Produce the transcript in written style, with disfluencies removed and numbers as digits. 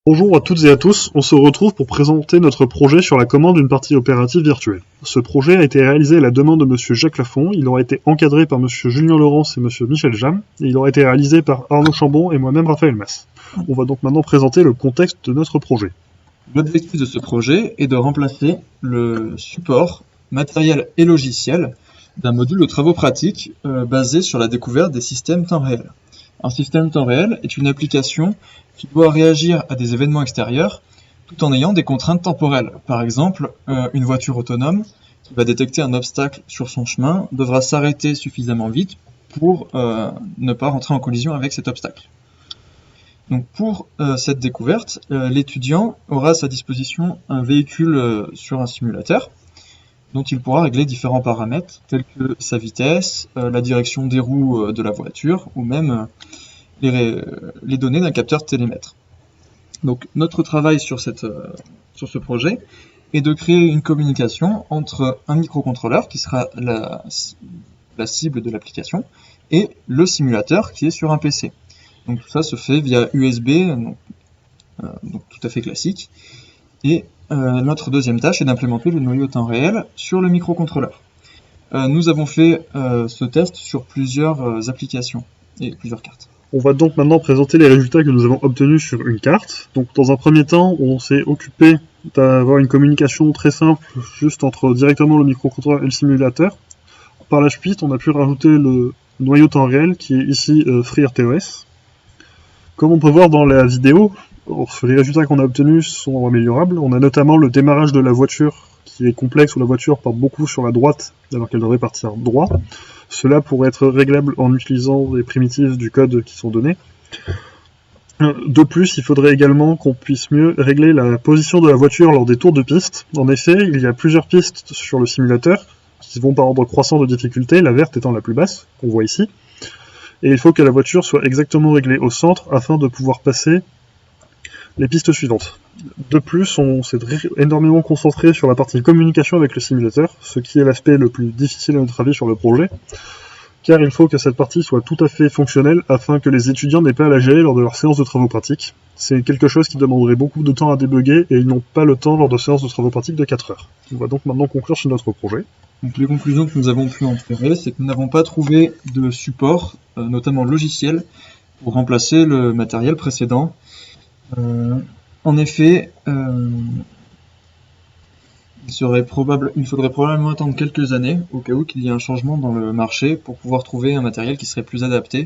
Bonjour à toutes et à tous, on se retrouve pour présenter notre projet sur la commande d'une partie opérative virtuelle. Ce projet a été réalisé à la demande de Monsieur Jacques Lafont, il aura été encadré par Monsieur Julien Laurence et Monsieur Michel Jam, et il aura été réalisé par Arnaud Chambon et moi-même Raphaël Mas. On va donc maintenant présenter le contexte de notre projet. L'objectif de ce projet est de remplacer le support matériel et logiciel d'un module de travaux pratiques basé sur la découverte des systèmes temps réel. Un système temps réel est une application qui doit réagir à des événements extérieurs tout en ayant des contraintes temporelles. Par exemple, une voiture autonome qui va détecter un obstacle sur son chemin devra s'arrêter suffisamment vite pour ne pas rentrer en collision avec cet obstacle. Donc pour cette découverte, l'étudiant aura à sa disposition un véhicule sur un simulateur dont il pourra régler différents paramètres tels que sa vitesse, la direction des roues de la voiture ou même les données d'un capteur télémètre. Donc notre travail sur ce projet est de créer une communication entre un microcontrôleur qui sera la cible de l'application et le simulateur qui est sur un PC. Donc tout ça se fait via USB, donc tout à fait classique. Et notre deuxième tâche est d'implémenter le noyau temps réel sur le microcontrôleur. Nous avons fait ce test sur plusieurs applications et plusieurs cartes. On va donc maintenant présenter les résultats que nous avons obtenus sur une carte. Donc dans un premier temps, on s'est occupé d'avoir une communication très simple, juste entre directement le microcontrôleur et le simulateur. Par la suite, on a pu rajouter le noyau temps réel qui est ici FreeRTOS. Comme on peut voir dans la vidéo, les résultats qu'on a obtenus sont améliorables. On a notamment le démarrage de la voiture qui est complexe, où la voiture part beaucoup sur la droite alors qu'elle devrait partir droit. Cela pourrait être réglable en utilisant les primitives du code qui sont données. De plus, il faudrait également qu'on puisse mieux régler la position de la voiture lors des tours de piste. En effet, il y a plusieurs pistes sur le simulateur qui vont par ordre croissant de difficulté, la verte étant la plus basse, qu'on voit ici. Et il faut que la voiture soit exactement réglée au centre afin de pouvoir passer les pistes suivantes. De plus, on s'est énormément concentré sur la partie communication avec le simulateur, ce qui est l'aspect le plus difficile à notre avis sur le projet, car il faut que cette partie soit tout à fait fonctionnelle afin que les étudiants n'aient pas à la gérer lors de leur séance de travaux pratiques. C'est quelque chose qui demanderait beaucoup de temps à débugger et ils n'ont pas le temps lors de séances de travaux pratiques de 4 heures. On va donc maintenant conclure sur notre projet. Donc les conclusions que nous avons pu en tirer, c'est que nous n'avons pas trouvé de support, notamment logiciel, pour remplacer le matériel précédent. En effet, il faudrait probablement attendre quelques années, au cas où qu'il y ait un changement dans le marché, pour pouvoir trouver un matériel qui serait plus adapté.